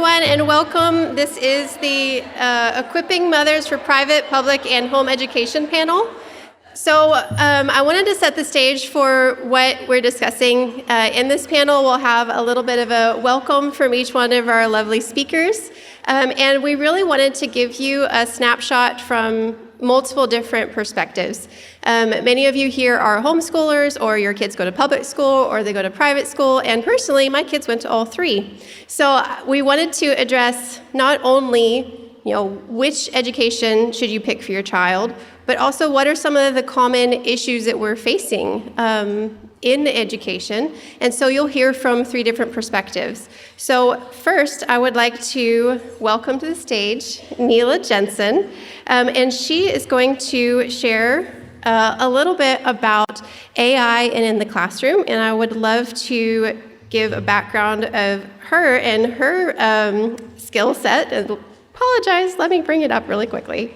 everyone, and welcome. This is the Equipping Mothers for Private, Public, and Home Education panel. So I wanted to set the stage for what we're discussing. In this panel, we'll have a little bit of a welcome from each one of our lovely speakers. And we really wanted to give you a snapshot from multiple different perspectives. Many of you here are homeschoolers, or your kids go to public school, or they go to private school, and personally, my kids went to all three. So we wanted to address not only, which education should you pick for your child, but also what are some of the common issues that we're facing in education. And so you'll hear from three different perspectives. So first, I would like to welcome to the stage Neela Jensen, and she is going to share a little bit about AI and in the classroom, and I would love to give a background of her and her skill set. And apologize, let me bring it up really quickly.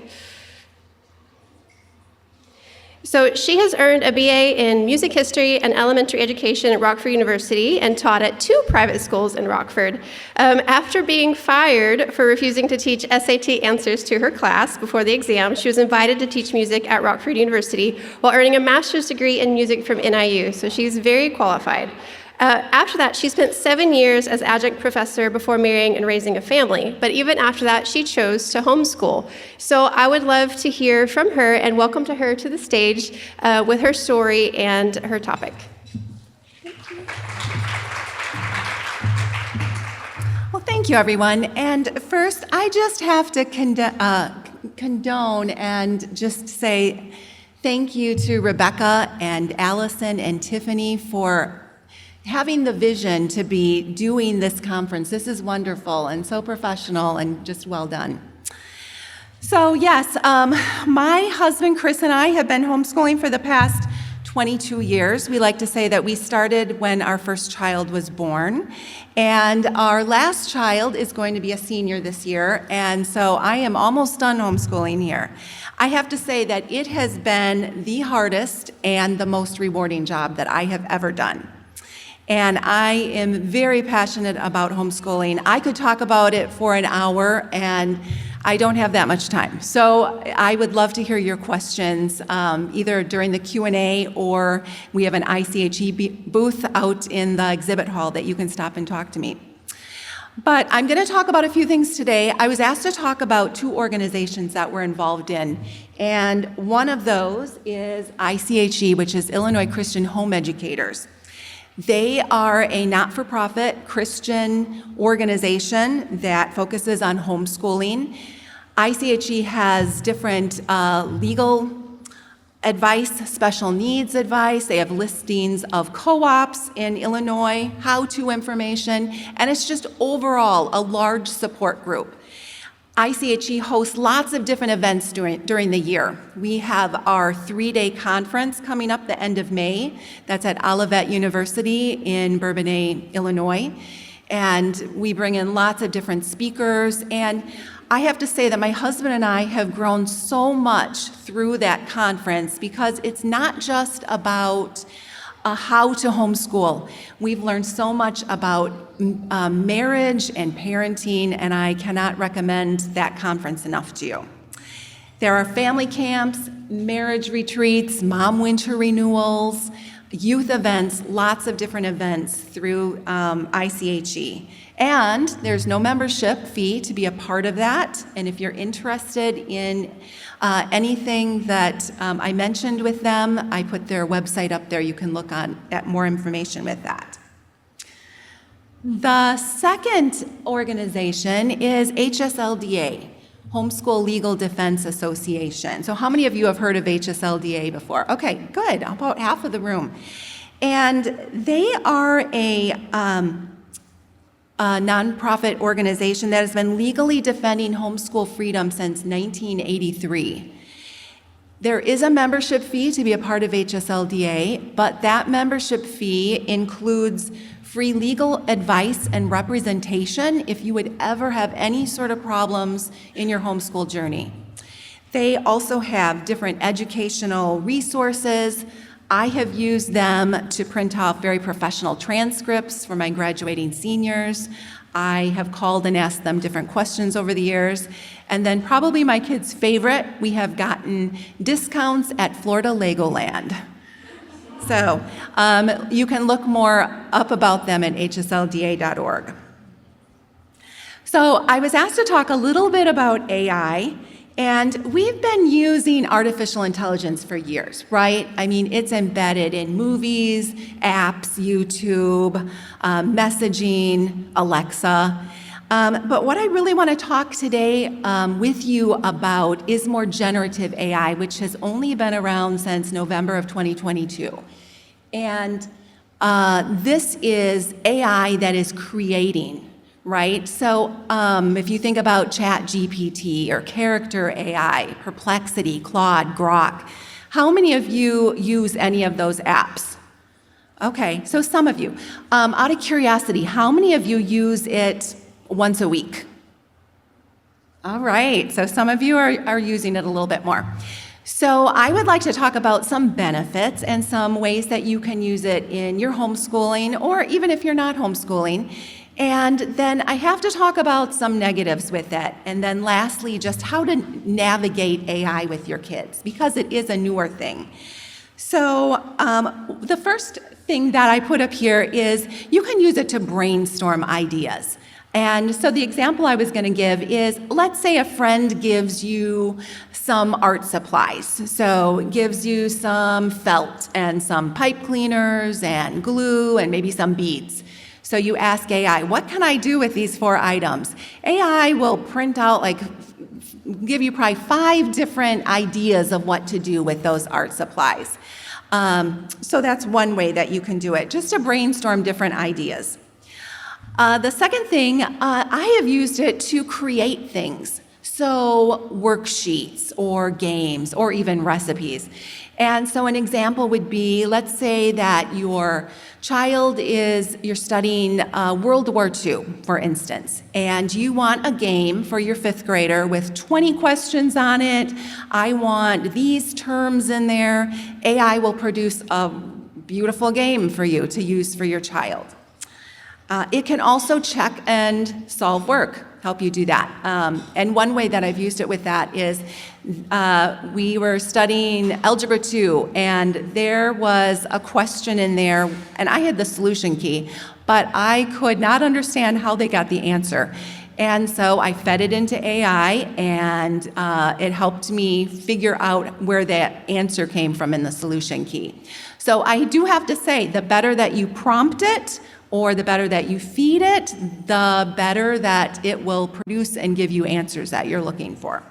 So she has earned a BA in music history and elementary education at Rockford University and taught at 2 private schools in Rockford. After being fired for refusing to teach SAT answers to her class before the exam, she was invited to teach music at Rockford University while earning a master's degree in music from NIU, so she's very qualified. After that, she spent 7 years as adjunct professor before marrying and raising a family. But even after that, she chose to homeschool. So I would love to hear from her and welcome to her to the stage with her story and her topic. Well, thank you, everyone. And first, I just have to condone and just say thank you to Rebecca and Allison and Tiffany for having the vision to be doing this conference. This is wonderful and so professional and just well done. So yes, my husband Chris and I have been homeschooling for the past 22 years. We like to say that we started when our first child was born, and our last child is going to be a senior this year, and so I am almost done homeschooling here. I have to say that it has been the hardest and the most rewarding job that I have ever done. And I am very passionate about homeschooling. I could talk about it for an hour, and I don't have that much time. So I would love to hear your questions, either during the Q&A, or we have an ICHE booth out in the exhibit hall that you can stop and talk to me. But I'm going to talk about a few things today. I was asked to talk about 2 organizations that we're involved in, and one of those is ICHE, which is Illinois Christian Home Educators. They are a not-for-profit Christian organization that focuses on homeschooling. ICHE has different legal advice, special needs advice. They have listings of co-ops in Illinois, how-to information, and it's just overall a large support group. ICHE hosts lots of different events during the year. We have our 3-day conference coming up the end of May. That's at Olivet University in Bourbonnais, Illinois. And we bring in lots of different speakers. And I have to say that my husband and I have grown so much through that conference, because it's not just about how to homeschool. We've learned so much about marriage and parenting, and I cannot recommend that conference enough to you. There are family camps, marriage retreats, mom winter renewals, youth events, lots of different events through ICHE. And there's no membership fee to be a part of that. And if you're interested in anything that I mentioned with them, I put their website up there. You can look at more information with that. The second organization is HSLDA, Homeschool Legal Defense Association. So how many of you have heard of HSLDA before? Okay, good, about half of the room. And they are a nonprofit organization that has been legally defending homeschool freedom since 1983. There is a membership fee to be a part of HSLDA, but that membership fee includes free legal advice and representation if you would ever have any sort of problems in your homeschool journey. They also have different educational resources. I have used them to print off very professional transcripts for my graduating seniors. I have called and asked them different questions over the years. And then probably my kids' favorite, we have gotten discounts at Florida Legoland. So you can look more up about them at hslda.org. So I was asked to talk a little bit about AI, and we've been using artificial intelligence for years, right? I mean, it's embedded in movies, apps, YouTube, messaging, Alexa. But what I really want to talk today with you about is more generative AI, which has only been around since November of 2022. And this is AI that is creating, right? So if you think about ChatGPT or Character AI, Perplexity, Claude, Grok, how many of you use any of those apps? Okay, so some of you. Out of curiosity, how many of you use it once a week? All right, so some of you are using it a little bit more. So I would like to talk about some benefits and some ways that you can use it in your homeschooling, or even if you're not homeschooling. And then I have to talk about some negatives with it. And then lastly, just how to navigate AI with your kids, because it is a newer thing. So the first thing that I put up here is you can use it to brainstorm ideas. And so the example I was going to give is, let's say a friend gives you some art supplies. So gives you some felt and some pipe cleaners and glue and maybe some beads. So you ask AI, what can I do with these 4 items? AI will print out, give you probably 5 different ideas of what to do with those art supplies. So that's one way that you can do it, just to brainstorm different ideas. The second thing, I have used it to create things, so worksheets or games or even recipes. And so an example would be, let's say that your child you're studying World War II, for instance, and you want a game for your 5th grader with 20 questions on it. I want these terms in there. AI will produce a beautiful game for you to use for your child. It can also check and solve work, help you do that. And one way that I've used it with that is we were studying Algebra 2, and there was a question in there, and I had the solution key, but I could not understand how they got the answer. And so I fed it into AI, and it helped me figure out where that answer came from in the solution key. So I do have to say, the better that you prompt it, or the better that you feed it, the better that it will produce and give you answers that you're looking for.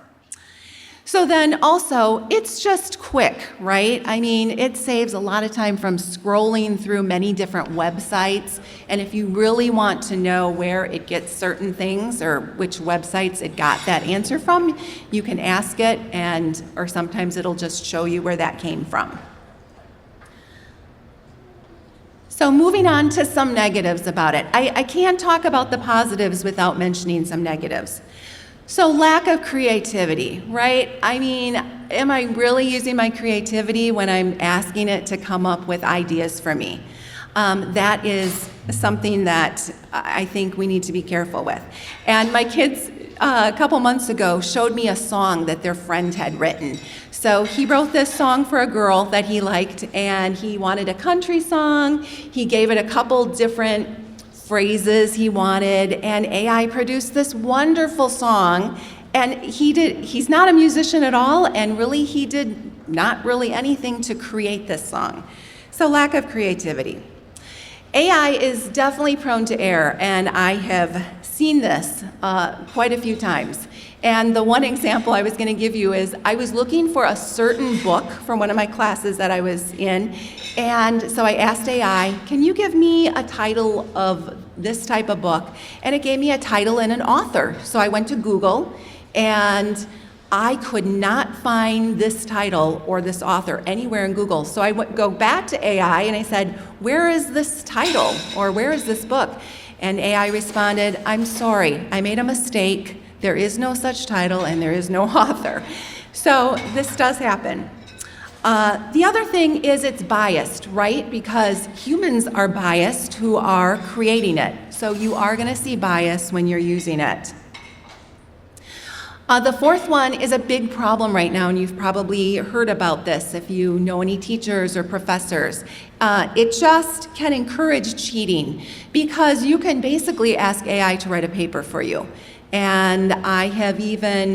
So then also, it's just quick, right? I mean, it saves a lot of time from scrolling through many different websites. And if you really want to know where it gets certain things or which websites it got that answer from, you can ask it, or sometimes it'll just show you where that came from. So moving on to some negatives about it. I can't talk about the positives without mentioning some negatives. So lack of creativity, right? I mean, am I really using my creativity when I'm asking it to come up with ideas for me? That is something that I think we need to be careful with. And my kids, a couple months ago, showed me a song that their friend had written. So he wrote this song for a girl that he liked, and he wanted a country song. He gave it a couple different phrases he wanted, and AI produced this wonderful song. And he's not a musician at all, and really he did not really anything to create this song. So lack of creativity. AI is definitely prone to error, and I have seen this quite a few times. And the one example I was going to give you is I was looking for a certain book from one of my classes that I was in, and so I asked AI, can you give me a title of this type of book? And it gave me a title and an author. So I went to Google, and I could not find this title or this author anywhere in Google. So I go back to AI and I said, where is this title or where is this book? And AI responded, I'm sorry, I made a mistake. There is no such title and there is no author. So this does happen. The other thing is it's biased, right? Because humans are biased who are creating it. so you are going to see bias when you're using it. The fourth one is a big problem right now, and you've probably heard about this if you know any teachers or professors. It just can encourage cheating because you can basically ask AI to write a paper for you. And I have even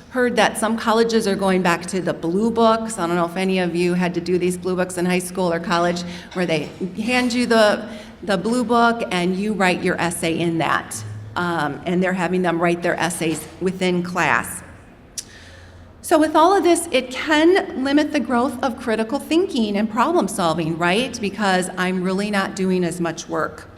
heard that some colleges are going back to the blue books. I don't know if any of you had to do these blue books in high school or college, where they hand you the blue book and you write your essay in that. And they're having them write their essays within class. So with all of this, it can limit the growth of critical thinking and problem solving, right? Because I'm really not doing as much work.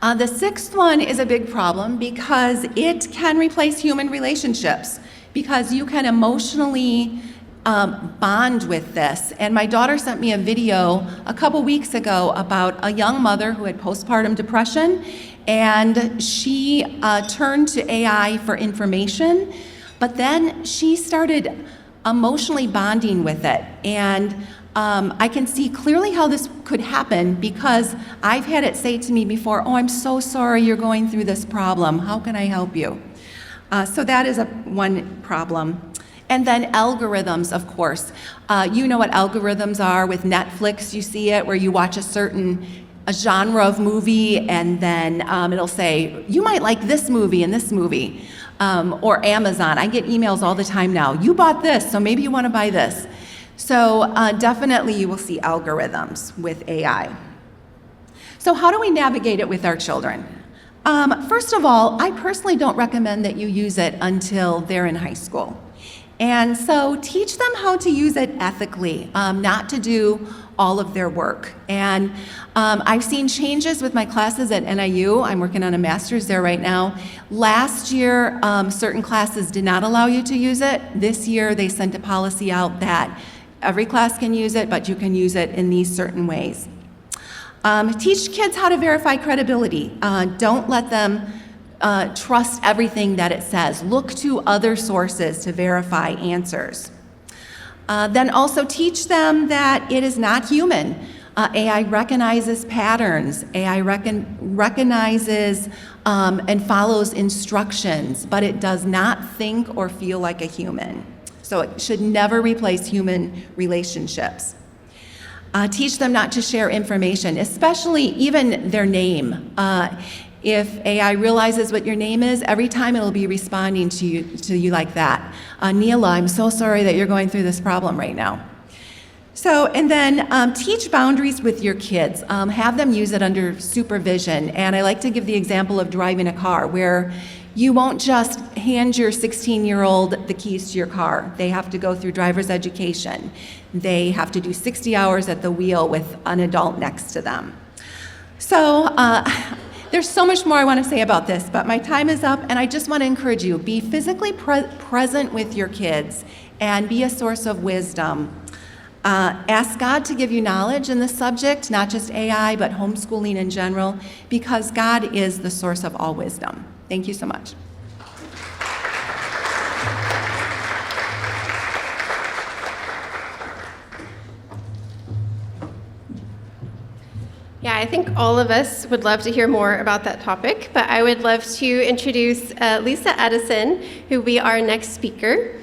The sixth one is a big problem because it can replace human relationships, because you can emotionally bond with this. And my daughter sent me a video a couple weeks ago about a young mother who had postpartum depression, and she turned to AI for information, but then she started emotionally bonding with it. And I can see clearly how this could happen because I've had it say to me before, "Oh, I'm so sorry you're going through this problem. How can I help you?" So that is one problem. And then algorithms, of course. You know what algorithms are with Netflix. You see it where you watch a genre of movie, and then it'll say, you might like this movie and this movie. Or Amazon. I get emails all the time now. You bought this, so maybe you want to buy this. So definitely you will see algorithms with AI. So how do we navigate it with our children? First of all, I personally don't recommend that you use it until they're in high school. And so teach them how to use it ethically, not to do all of their work. And I've seen changes with my classes at NIU. I'm working on a master's there right now. Last year, certain classes did not allow you to use it. This year, they sent a policy out that every class can use it, but you can use it in these certain ways. Teach kids how to verify credibility. Don't let them trust everything that it says. Look to other sources to verify answers. Then also teach them that it is not human. AI recognizes patterns. AI recognizes and follows instructions, but it does not think or feel like a human. So it should never replace human relationships. Teach them not to share information, especially even their name. If AI realizes what your name is, every time it'll be responding to you like that. Neela, I'm so sorry that you're going through this problem right now. So, and then teach boundaries with your kids. Have them use it under supervision. And I like to give the example of driving a car, where you won't just hand your 16-year-old the keys to your car. They have to go through driver's education. They have to do 60 hours at the wheel with an adult next to them. So, there's so much more I want to say about this, but my time is up, and I just want to encourage you, be physically present with your kids and be a source of wisdom. Ask God to give you knowledge in this subject, not just AI, but homeschooling in general, because God is the source of all wisdom. Thank you so much. Yeah, I think all of us would love to hear more about that topic, but I would love to introduce Lisa Edison, who will be our next speaker.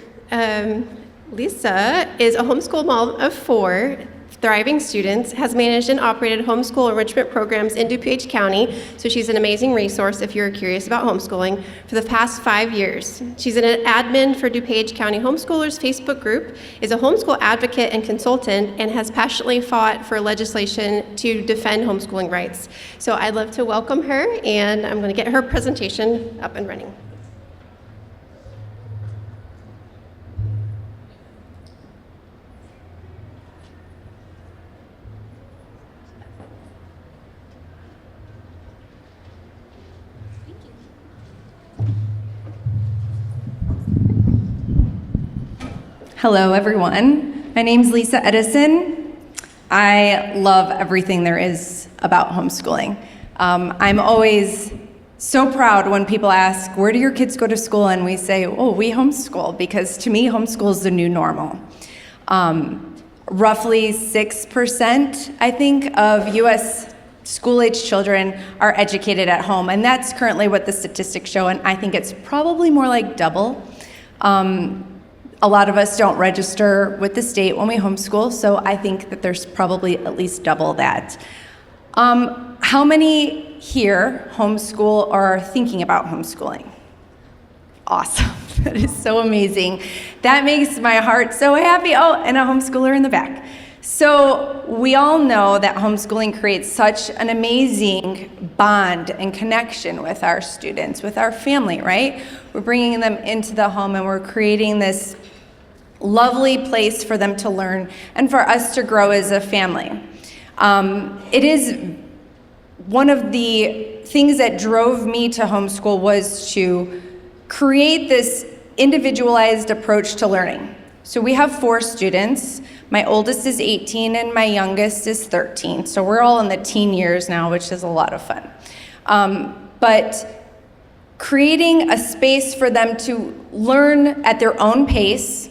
Lisa is a homeschool mom of 4 thriving students, has managed and operated homeschool enrichment programs in DuPage County, so she's an amazing resource if you're curious about homeschooling, for the past 5 years. She's an admin for DuPage County Homeschoolers Facebook group, is a homeschool advocate and consultant, and has passionately fought for legislation to defend homeschooling rights. So I'd love to welcome her, and I'm going to get her presentation up and running. Hello, everyone. My name's Lisa Edison. I love everything there is about homeschooling. I'm always so proud when people ask, where do your kids go to school? And we say, oh, we homeschool, because to me, homeschool is the new normal. Roughly 6%, I think, of U.S. school-age children are educated at home, and that's currently what the statistics show, and I think it's probably more like double. A lot of us don't register with the state when we homeschool, so I think that there's probably at least double that. How many here homeschool or are thinking about homeschooling? Awesome. That is so amazing. That makes my heart so happy. Oh, and a homeschooler in the back. So we all know that homeschooling creates such an amazing bond and connection with our students, with our family, right? We're bringing them into the home and we're creating this lovely place for them to learn and for us to grow as a family. It is one of the things that drove me to homeschool was to create this individualized approach to learning. So we have 4 students. My oldest is 18 and my youngest is 13. So we're all in the teen years now, which is a lot of fun. But creating a space for them to learn at their own pace,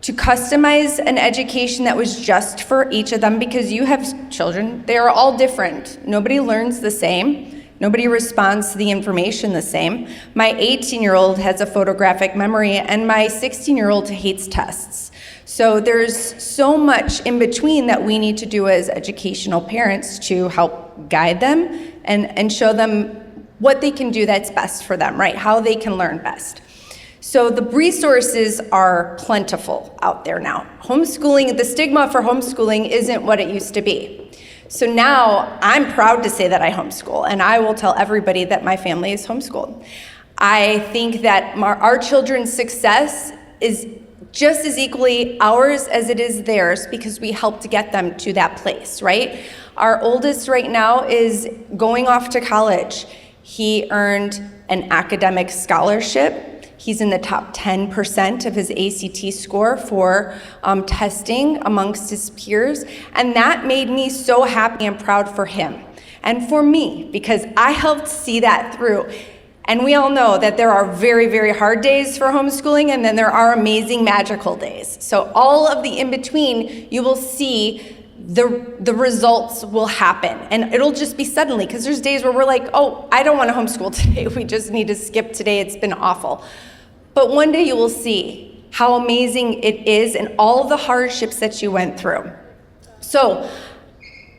to customize an education that was just for each of them, because you have children, they are all different. Nobody learns the same. Nobody responds to the information the same. My 18-year-old has a photographic memory, and my 16-year-old hates tests. So there's so much in between that we need to do as educational parents to help guide them and show them what they can do that's best for them, right? How they can learn best. So the resources are plentiful out there now. Homeschooling, the stigma for homeschooling isn't what it used to be. So now I'm proud to say that I homeschool, and I will tell everybody that my family is homeschooled. I think that our children's success is just as equally ours as it is theirs because we helped get them to that place, right? Our oldest right now is going off to college. He earned an academic scholarship. He's in the top 10% of his ACT score for testing amongst his peers. And that made me so happy and proud for him and for me because I helped see that through. And we all know that there are very, very hard days for homeschooling and then there are amazing, magical days. So all of the in-between, you will see the results will happen. And it'll just be suddenly because there's days where we're like, oh, I don't want to homeschool today. We just need to skip today. It's been awful. But one day you will see how amazing it is and all the hardships that you went through. So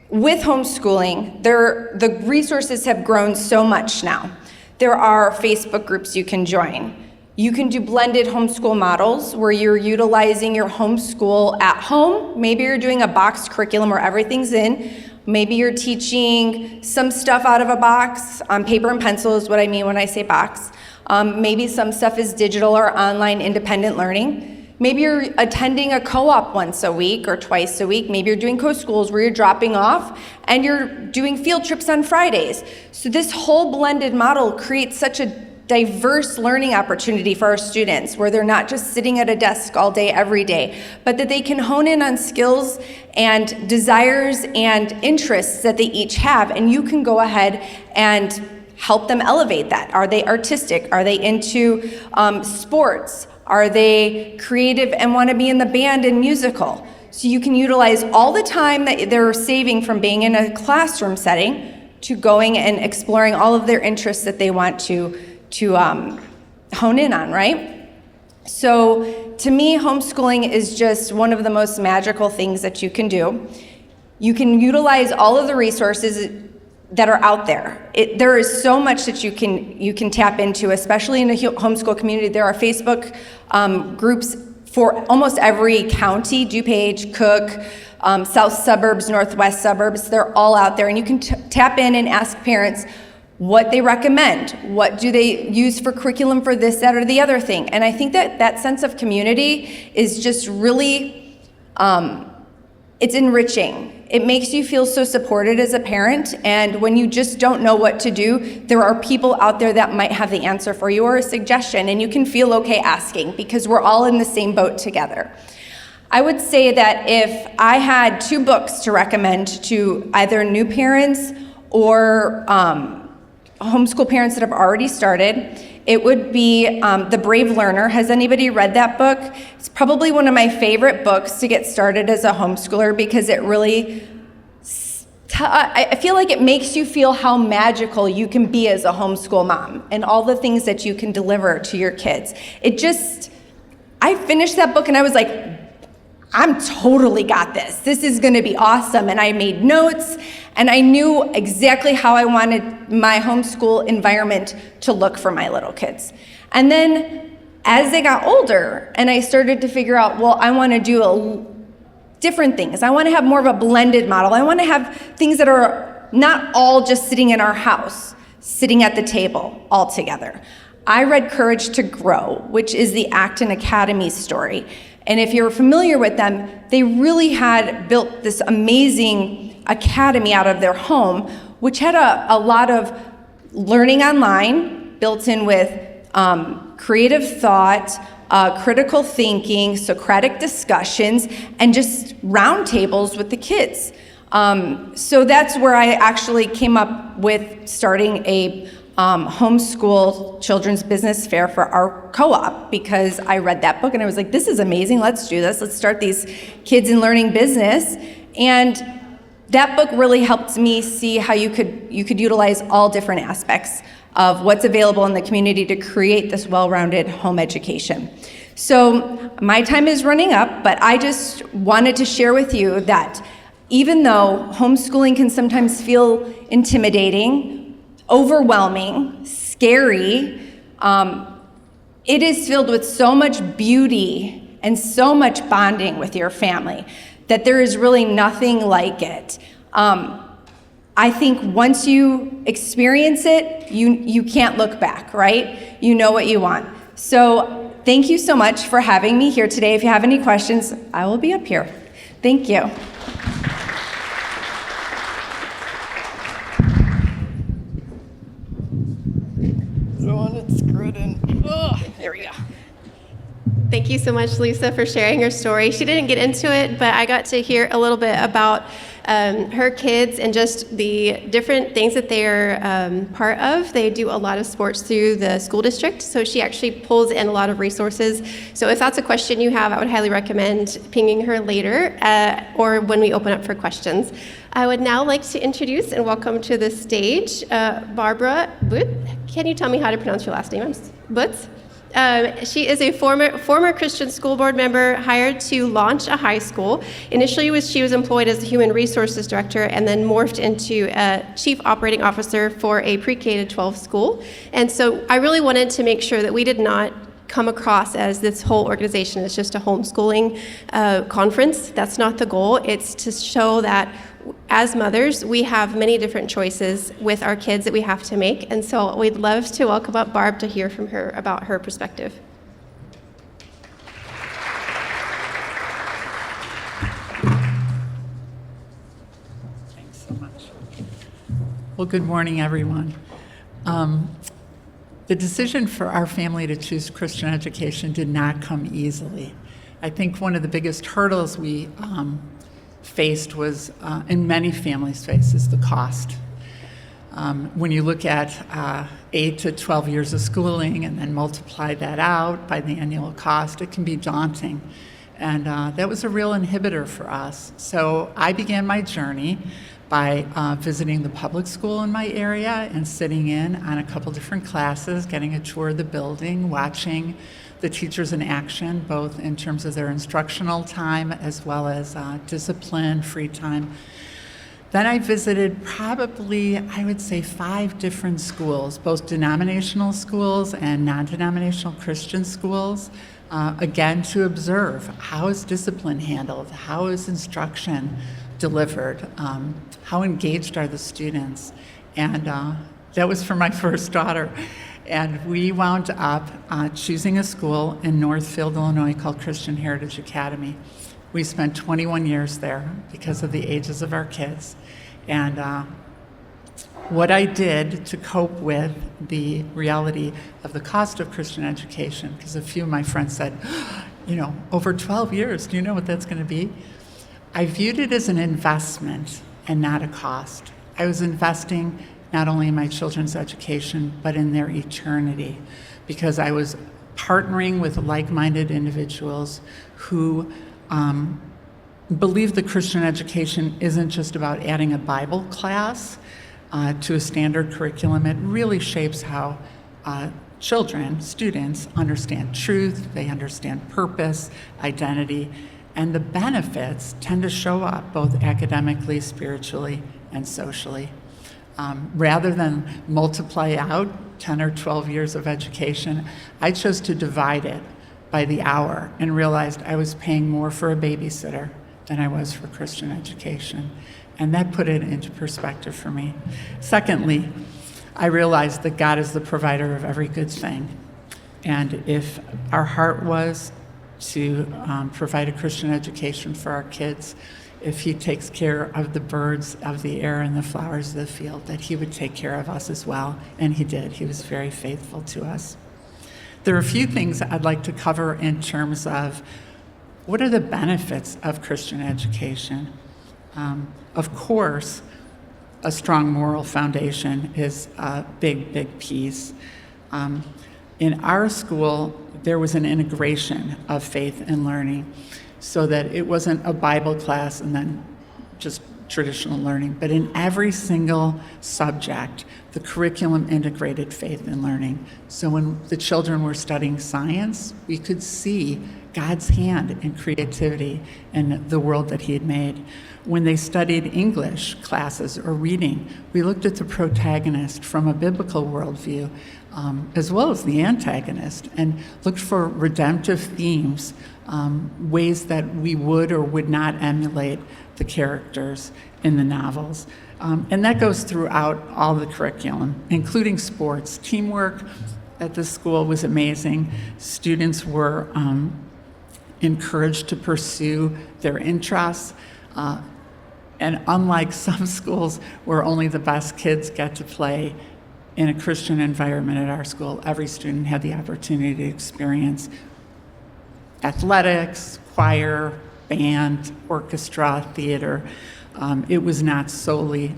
with homeschooling, the resources have grown so much now. There are Facebook groups you can join. You can do blended homeschool models where you're utilizing your homeschool at home. Maybe you're doing a boxed curriculum where everything's in. Maybe you're teaching some stuff out of a box. Paper and pencil is what I mean when I say box. Maybe some stuff is digital or online independent learning. Maybe you're attending a co-op once a week or twice a week. Maybe you're doing co-schools where you're dropping off and you're doing field trips on Fridays. So this whole blended model creates such a diverse learning opportunity for our students where they're not just sitting at a desk all day, every day, but that they can hone in on skills and desires and interests that they each have. And you can go ahead and help them elevate that. Are they artistic? Are they into sports? Are they creative and want to be in the band and musical? So you can utilize all the time that they're saving from being in a classroom setting to going and exploring all of their interests that they want to hone in on, right? So to me, homeschooling is just one of the most magical things that you can do. You can utilize all of the resources that are out there. There is so much that you can tap into, especially in the homeschool community. There are Facebook groups for almost every county, DuPage, Cook, south suburbs, northwest suburbs. They're all out there, and you can tap in and ask parents what they recommend. What do they use for curriculum for this, that, or the other thing? And I think that sense of community is just really, it's enriching. It makes you feel so supported as a parent, and when you just don't know what to do, there are people out there that might have the answer for you or a suggestion, and you can feel okay asking because we're all in the same boat together. I would say that if I had 2 books to recommend to either new parents or homeschool parents that have already started, it would be The Brave Learner. Has anybody read that book? It's probably one of my favorite books to get started as a homeschooler because it really I feel like it makes you feel how magical you can be as a homeschool mom and all the things that you can deliver to your kids. I finished that book and I was like, I'm totally got this. This is gonna be awesome. And I made notes and I knew exactly how I wanted my homeschool environment to look for my little kids. And then as they got older and I started to figure out, well, I wanna do different things. I want to have more of a blended model. I want to have things that are not all just sitting in our house, sitting at the table all together. I read Courage to Grow, which is the Acton Academy story. And if you're familiar with them, they really had built this amazing academy out of their home, which had a lot of learning online, built in with creative thought, critical thinking, Socratic discussions, and just roundtables with the kids. So that's where I actually came up with starting a homeschool children's business fair for our co-op, because I read that book and I was like, this is amazing, let's do this, let's start these kids in learning business. And that book really helped me see how you could utilize all different aspects of what's available in the community to create this well-rounded home education. So my time is running up, but I just wanted to share with you that even though homeschooling can sometimes feel intimidating, overwhelming, scary, it is filled with so much beauty and so much bonding with your family that there is really nothing like it. I think once you experience it, you can't look back, right? You know what you want. So thank you so much for having me here today. If you have any questions, I will be up here. Thank you. There we go. Thank you so much, Lisa, for sharing her story. She didn't get into it, but I got to hear a little bit about her kids and just the different things that they're part of. They do a lot of sports through the school district, so she actually pulls in a lot of resources. So if that's a question you have, I would highly recommend pinging her later or when we open up for questions. I would now like to introduce and welcome to the stage Barbara Booth. Can you tell me how to pronounce your last name? Booth? She is a former Christian school board member hired to launch a high school. Initially, she was employed as the human resources director and then morphed into a chief operating officer for a pre-K to 12 school. And so I really wanted to make sure that we did not come across as this whole organization is just a homeschooling conference. That's not the goal. It's to show that as mothers, we have many different choices with our kids that we have to make. And so we'd love to welcome up Barb to hear from her about her perspective. Thanks so much. Well, good morning, everyone. The decision for our family to choose Christian education did not come easily. I think one of the biggest hurdles we faced was, in many families' faces, the cost. When you look at 8 to 12 years of schooling and then multiply that out by the annual cost, it can be daunting. And that was a real inhibitor for us. So I began my journey by visiting the public school in my area and sitting in on a couple different classes, getting a tour of the building, watching the teachers in action, both in terms of their instructional time as well as discipline, free time. Then I visited probably, I would say, 5 different schools, both denominational schools and non-denominational Christian schools, again, to observe how is discipline handled, how is instruction delivered, how engaged are the students. And that was for my first daughter. And we wound up choosing a school in Northfield, Illinois called Christian Heritage Academy. We spent 21 years there because of the ages of our kids. And what I did to cope with the reality of the cost of Christian education, because a few of my friends said, you know, over 12 years, do you know what that's going to be? I viewed it as an investment and not a cost. I was investing not only in my children's education, but in their eternity, because I was partnering with like-minded individuals who believe that Christian education isn't just about adding a Bible class to a standard curriculum. It really shapes how children, students, understand truth, they understand purpose, identity, and the benefits tend to show up both academically, spiritually, and socially. Rather than multiply out 10 or 12 years of education, I chose to divide it by the hour and realized I was paying more for a babysitter than I was for Christian education. And that put it into perspective for me. Secondly, I realized that God is the provider of every good thing. And if our heart was to provide a Christian education for our kids, if he takes care of the birds of the air and the flowers of the field, that he would take care of us as well. And he did. He was very faithful to us. There are a few things I'd like to cover in terms of what are the benefits of Christian education. Of course, a strong moral foundation is a big, big piece. In our school, there was an integration of faith and learning so that it wasn't a Bible class and then just traditional learning, but in every single subject, the curriculum integrated faith and learning. So when the children were studying science, we could see God's hand in creativity and the world that he had made. When they studied English classes or reading, we looked at the protagonist from a biblical worldview, as well as the antagonist, and looked for redemptive themes, ways that we would or would not emulate the characters in the novels. And that goes throughout all the curriculum, including sports. Teamwork at the school was amazing. Students were encouraged to pursue their interests. And unlike some schools where only the best kids get to play, in a Christian environment at our school, every student had the opportunity to experience athletics, choir, band, orchestra, theater. It was not solely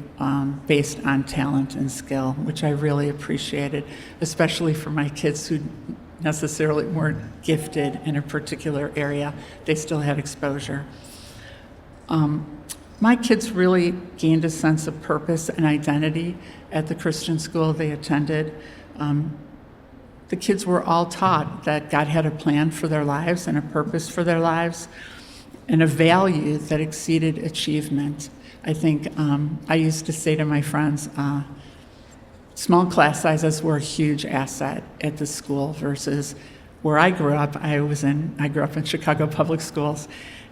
based on talent and skill, which I really appreciated, especially for my kids who necessarily weren't gifted in a particular area. They still had exposure. My kids really gained a sense of purpose and identity at the Christian school they attended. The kids were all taught that God had a plan for their lives and a purpose for their lives and a value that exceeded achievement. I think I used to say to my friends, small class sizes were a huge asset at the school versus where I grew up. I grew up in Chicago public schools,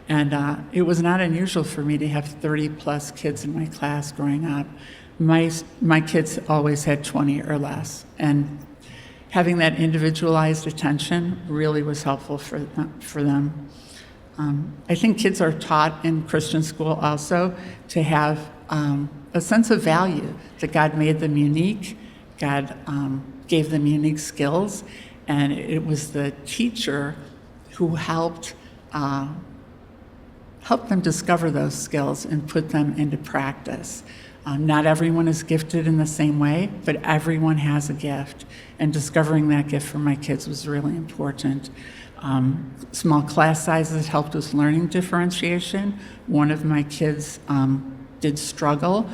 and it was not unusual for me to have 30 plus kids in my class growing up. My kids always had 20 or less, and having that individualized attention really was helpful for them. I think kids are taught in Christian school also to have a sense of value, that God made them unique, God gave them unique skills, and it was the teacher who helped them discover those skills and put them into practice. Not everyone is gifted in the same way, but everyone has a gift, and discovering that gift for my kids was really important. Small class sizes helped with learning differentiation. One of my kids did struggle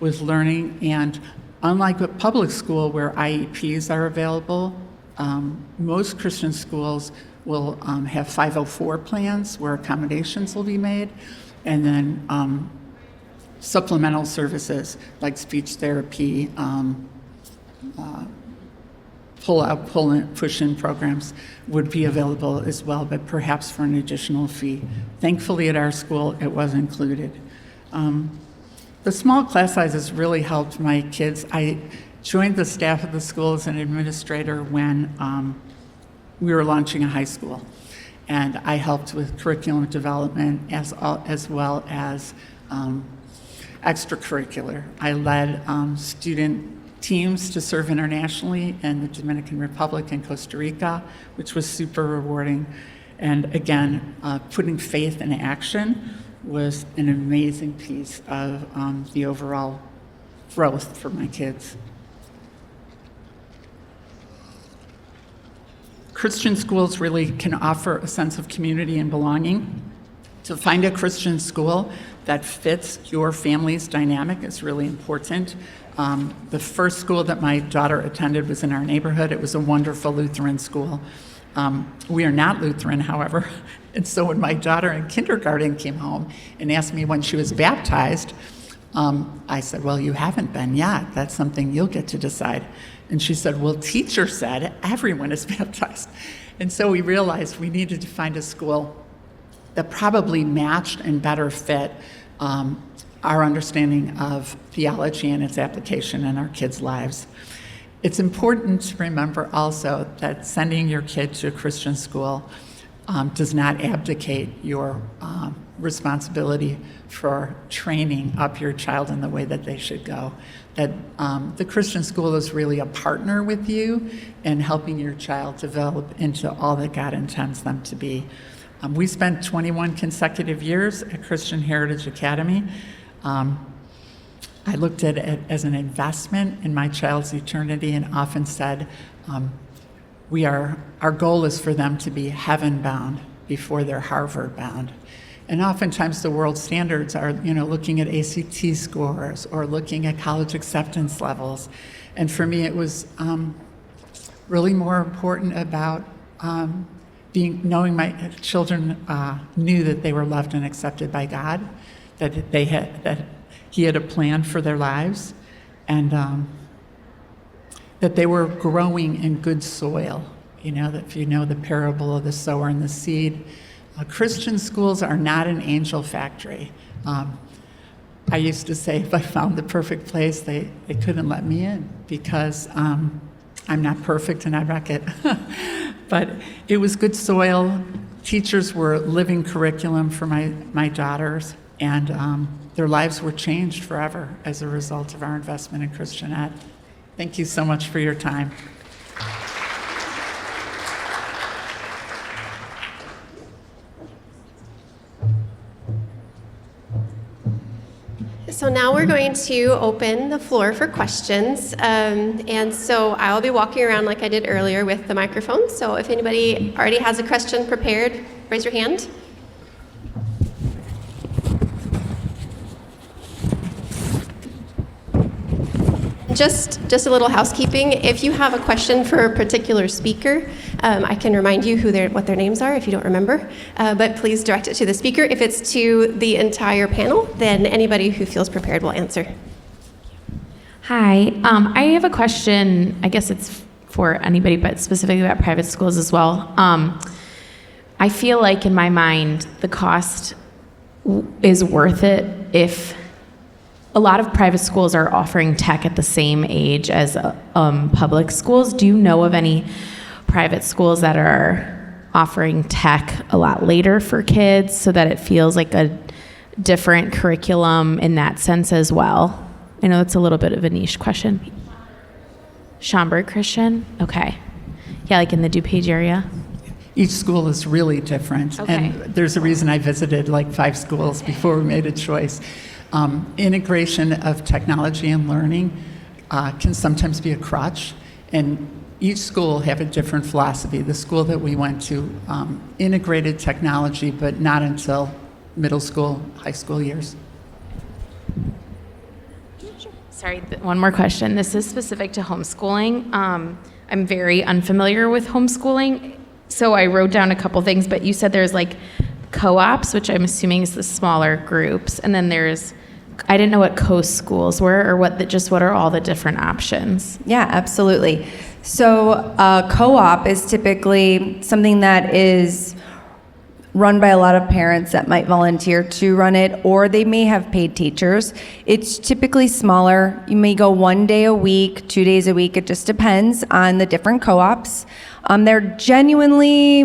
with learning, and unlike a public school where IEPs are available, most Christian schools will have 504 plans where accommodations will be made, and then supplemental services like speech therapy, pull-out, pull-in, push-in programs would be available as well, but perhaps for an additional fee. Thankfully, at our school, it was included. The small class sizes really helped my kids. I joined the staff of the school as an administrator when we were launching a high school, and I helped with curriculum development as well as extracurricular. I led student teams to serve internationally in the Dominican Republic and Costa Rica, which was super rewarding. And again, putting faith in action was an amazing piece of the overall growth for my kids. Christian schools really can offer a sense of community and belonging. To find a Christian school that fits your family's dynamic is really important. The first school that my daughter attended was in our neighborhood. It was a wonderful Lutheran school. We are not Lutheran, however, and so when my daughter in kindergarten came home and asked me when she was baptized, I said, well, you haven't been yet. That's something you'll get to decide. And she said, well, teacher said everyone is baptized. And so we realized we needed to find a school that probably matched and better fit our understanding of theology and its application in our kids' lives. It's important to remember also that sending your kid to a Christian school does not abdicate your responsibility for training up your child in the way that they should go. That the Christian school is really a partner with you in helping your child develop into all that God intends them to be. We spent 21 consecutive years at Christian Heritage Academy. I looked at it as an investment in my child's eternity and often said, our goal is for them to be heaven-bound before they're Harvard-bound. And oftentimes the world standards are, looking at ACT scores or looking at college acceptance levels. And for me, it was really more important about knowing my children knew that they were loved and accepted by God, that He had a plan for their lives, and that they were growing in good soil. That if you know the parable of the sower and the seed, Christian schools are not an angel factory. I used to say if I found the perfect place, they couldn't let me in because I'm not perfect and I wreck it. But it was good soil. Teachers were living curriculum for my daughters, and their lives were changed forever as a result of our investment in Christian Ed. Thank you so much for your time. So now we're going to open the floor for questions. And so I'll be walking around like I did earlier with the microphone. So if anybody already has a question prepared, raise your hand. Just a little housekeeping. If you have a question for a particular speaker, I can remind you what their names are if you don't remember. But please direct it to the speaker. If it's to the entire panel, then anybody who feels prepared will answer. Hi, I have a question. I guess it's for anybody, but specifically about private schools as well. I feel like in my mind, the cost is worth it if a lot of private schools are offering tech at the same age as public schools. Do you know of any private schools that are offering tech a lot later for kids so that it feels like a different curriculum in that sense as well? I know it's a little bit of a niche question. Schaumburg Christian? Okay. Yeah, like in the DuPage area? Each school is really different. Okay. And there's a reason I visited like 5 schools before we made a choice. Integration of technology and learning can sometimes be a crutch, and each school have a different philosophy. The school that we went to integrated technology, but not until middle school, high school years. Sorry, one more question. This is specific to homeschooling. I'm very unfamiliar with homeschooling, so I wrote down a couple things, but you said there's like co-ops, which I'm assuming is the smaller groups, and then I didn't know what co-schools were, or what are all the different options? Yeah, absolutely. So a co-op is typically something that is run by a lot of parents that might volunteer to run it, or they may have paid teachers. It's typically smaller. You may go 1 day a week, 2 days a week. It just depends on the different co-ops. They're generally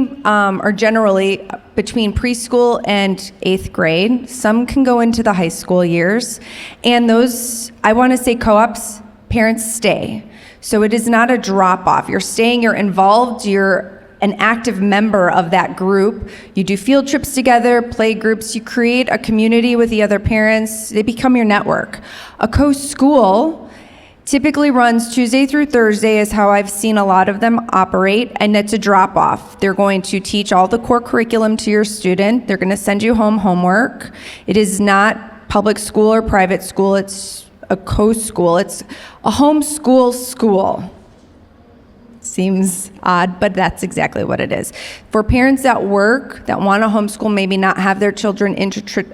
between preschool and 8th grade. Some can go into the high school years. And those, I want to say co-ops, parents stay. So it is not a drop-off. You're staying, you're involved, you're an active member of that group. You do field trips together, play groups, you create a community with the other parents. They become your network. A co-school Typically runs Tuesday through Thursday is how I've seen a lot of them operate, and it's a drop-off. They're going to teach all the core curriculum to your student. They're going to send you home homework. It is not public school or private school. It's a co-school. It's a homeschool school. Seems odd, but that's exactly what it is. For parents that work, that want to homeschool, maybe not have their children in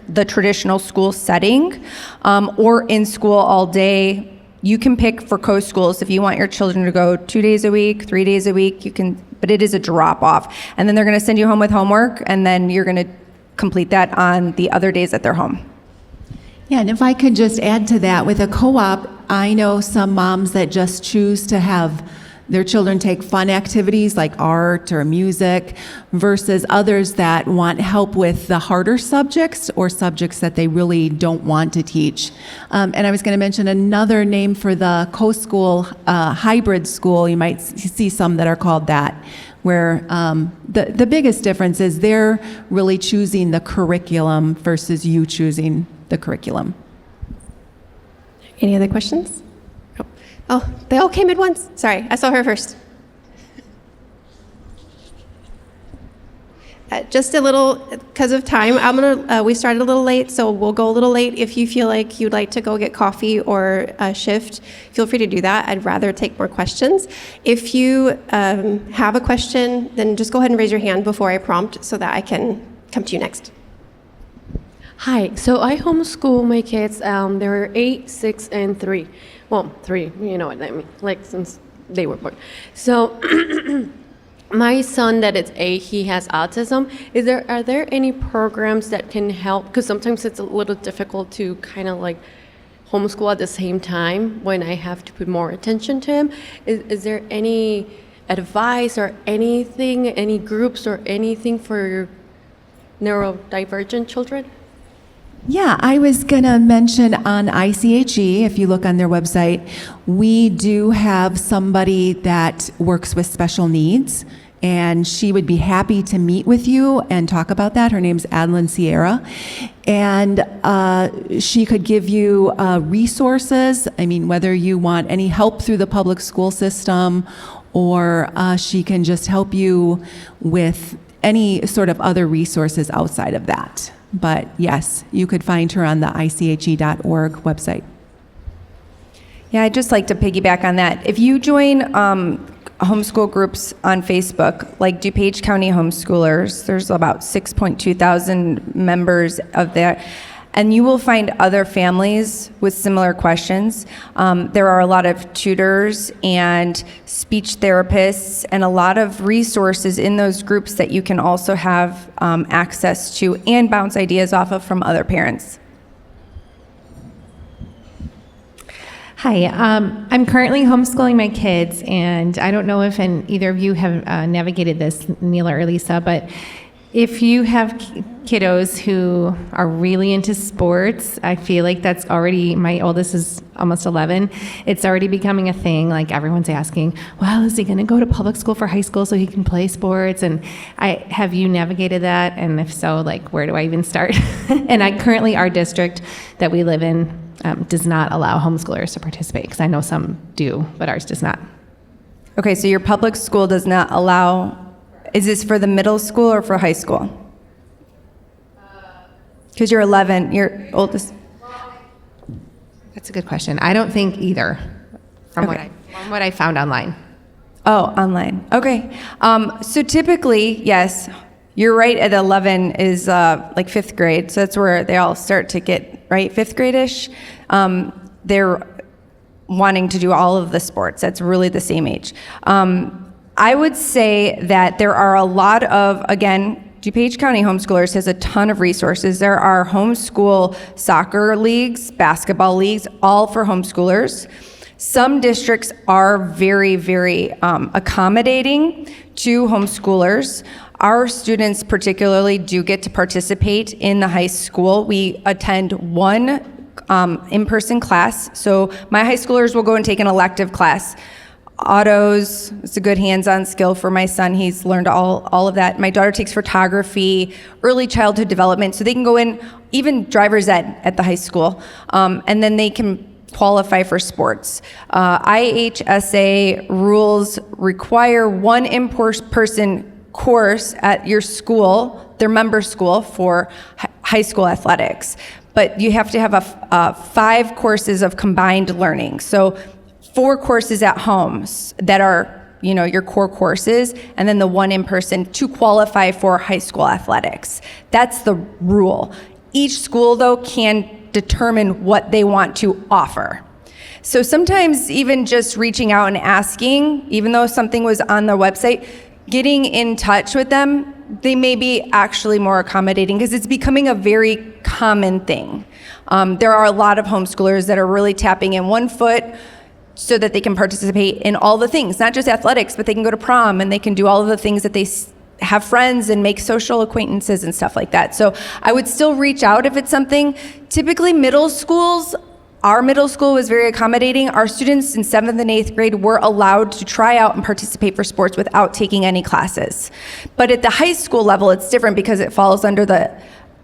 the traditional school setting, or in school all day, you can pick for co-schools. If you want your children to go 2 days a week, 3 days a week, you can, but it is a drop-off. And then they're going to send you home with homework, and then you're going to complete that on the other days that they're home. Yeah, and if I could just add to that, with a co-op, I know some moms that just choose to have their children take fun activities like art or music versus others that want help with the harder subjects or subjects that they really don't want to teach. And I was going to mention another name for the co-school hybrid school. You might see some that are called that, where the biggest difference is they're really choosing the curriculum versus you choosing the curriculum. Any other questions? Oh, they all came at once. Sorry, I saw her first. Just a little, because of time, we started a little late, so we'll go a little late. If you feel like you'd like to go get coffee or a shift, feel free to do that. I'd rather take more questions. If you have a question, then just go ahead and raise your hand before I prompt so that I can come to you next. Hi, so I homeschool my kids. They're 8, 6, and 3. Well, 3, you know what I mean, like since they were born. So my son that is 8, he has autism. Are there any programs that can help? Because sometimes it's a little difficult to kind of like homeschool at the same time when I have to put more attention to him. Is there any advice or anything, any groups or anything for neurodivergent children? Yeah, I was going to mention on ICHE, if you look on their website, we do have somebody that works with special needs, and she would be happy to meet with you and talk about that. Her name's Adeline Sierra, and she could give you resources. I mean, whether you want any help through the public school system, or she can just help you with any sort of other resources outside of that. But yes, you could find her on the ICHE.org website. Yeah, I'd just like to piggyback on that. If you join homeschool groups on Facebook, like DuPage County Homeschoolers, there's about 6.2 thousand members of that, and you will find other families with similar questions. There are a lot of tutors and speech therapists and a lot of resources in those groups that you can also have access to and bounce ideas off of from other parents. Hi, I'm currently homeschooling my kids, and I don't know if either of you have navigated this, Neela or Lisa, but if you have kiddos who are really into sports, I feel like that's already, my oldest is almost 11, it's already becoming a thing. Like everyone's asking, well, is he going to go to public school for high school so he can play sports? And have you navigated that? And if so, like, where do I even start? And currently our district that we live in does not allow homeschoolers to participate, because I know some do, but ours does not. Okay, so your public school does not allow. Is this for the middle school or for high school? Because you're 11, your oldest. That's a good question. I don't think either, from Okay. what I found online. Oh, online. Okay. So typically, yes, you're right. At 11 is like 5th grade, so that's where they all start to get right, 5th grade-ish. They're wanting to do all of the sports. That's really the same age. I would say that there are a lot of, again, DuPage County Homeschoolers has a ton of resources. There are homeschool soccer leagues, basketball leagues, all for homeschoolers. Some districts are very, very accommodating to homeschoolers. Our students particularly do get to participate in the high school. We attend one in-person class. So my high schoolers will go and take an elective class. Autos, it's a good hands-on skill for my son. He's learned all of that. My daughter takes photography, early childhood development, so they can go in, even driver's ed at the high school, and then they can qualify for sports. IHSA rules require one in-person course at your school, their member school, for high school athletics. But you have to have 5 courses of combined learning. So 4 courses at home that are your core courses, and then the one in person to qualify for high school athletics. That's the rule. Each school, though, can determine what they want to offer. So sometimes even just reaching out and asking, even though something was on their website, getting in touch with them, they may be actually more accommodating because it's becoming a very common thing. There are a lot of homeschoolers that are really tapping in one foot so that they can participate in all the things, not just athletics, but they can go to prom and they can do all of the things that they have friends and make social acquaintances and stuff like that. So I would still reach out if it's something. Typically middle schools, our middle school was very accommodating. Our students in 7th and 8th grade were allowed to try out and participate for sports without taking any classes. But at the high school level, it's different because it falls under the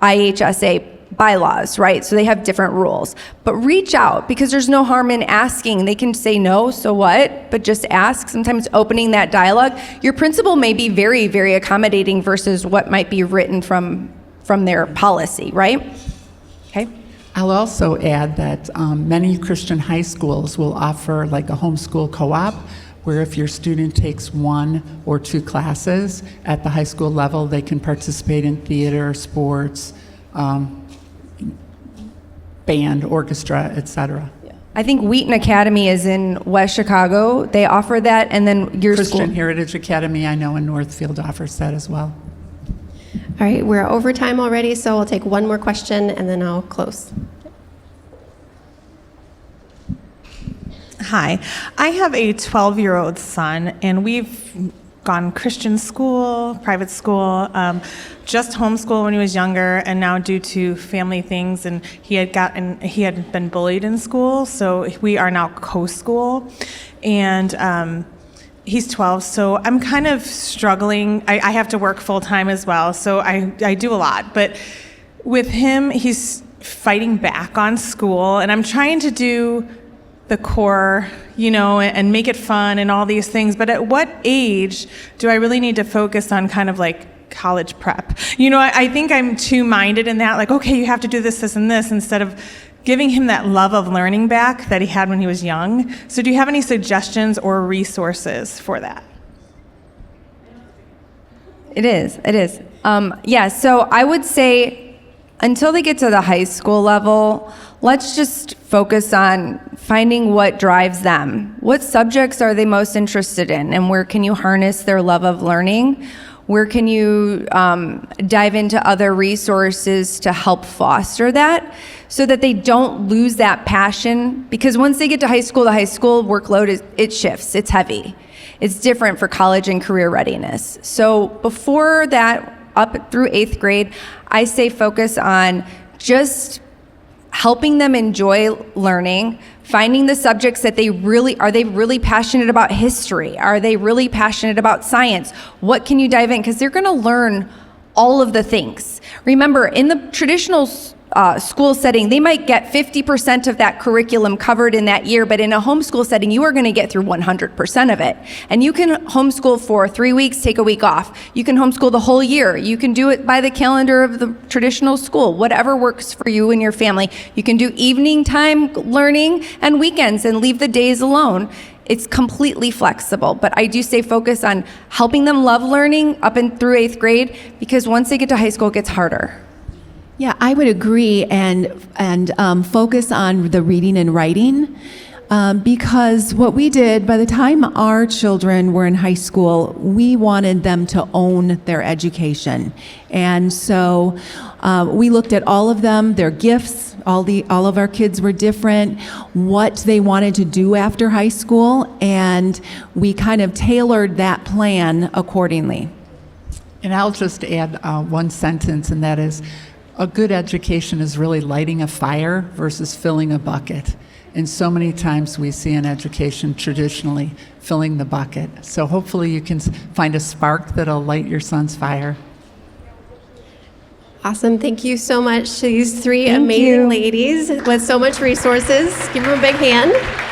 IHSA bylaws, right? So they have different rules. But reach out, because there's no harm in asking. They can say no, so what? But just ask. Sometimes opening that dialogue. Your principal may be very, very accommodating versus what might be written from their policy, right? Okay. I'll also add that many Christian high schools will offer like a homeschool co-op, where if your student takes 1 or 2 classes at the high school level, they can participate in theater, sports, band, orchestra, etc. I think Wheaton Academy is in West Chicago. They offer that, and then your Christian school. Heritage Academy, I know in Northfield, offers that as well. All right, we're over time already, so we'll take one more question and then I'll close. Hi, I have a 12-year-old son, and we've gone Christian school, private school, just homeschool when he was younger, and now due to family things, and he had been bullied in school, so we are now co-school, and he's 12, so I'm kind of struggling. I have to work full-time as well, so I do a lot, but with him, he's fighting back on school, and I'm trying to do the core, and make it fun and all these things. But at what age do I really need to focus on kind of like college prep? I think I'm too minded in that, like, okay, you have to do this, this, and this, instead of giving him that love of learning back that he had when he was young. So do you have any suggestions or resources for that? It is. Yeah, so I would say until they get to the high school level, let's just focus on finding what drives them. What subjects are they most interested in, and where can you harness their love of learning? Where can you dive into other resources to help foster that so that they don't lose that passion? Because once they get to high school, the high school workload, it shifts, it's heavy. It's different for college and career readiness. So before that, up through 8th grade, I say focus on just helping them enjoy learning, finding the subjects that are they really passionate about history? Are they really passionate about science? What can you dive in? Because they're gonna learn all of the things. Remember, in the traditional school setting, they might get 50% of that curriculum covered in that year, but in a homeschool setting, you are going to get through 100% of it. And you can homeschool for 3 weeks, take a week off. You can homeschool the whole year. You can do it by the calendar of the traditional school, whatever works for you and your family. You can do evening time learning and weekends and leave the days alone. It's completely flexible, but I do say focus on helping them love learning up and through 8th grade, because once they get to high school, it gets harder. Yeah, I would agree, and focus on the reading and writing, because what we did, by the time our children were in high school, we wanted them to own their education. And so we looked at all of them, their gifts, all of our kids were different, what they wanted to do after high school, and we kind of tailored that plan accordingly. And I'll just add one sentence, and that is, a good education is really lighting a fire versus filling a bucket. And so many times we see in education traditionally filling the bucket. So hopefully you can find a spark that'll light your son's fire. Awesome. Thank you so much to these three amazing ladies with so much resources. Give them a big hand.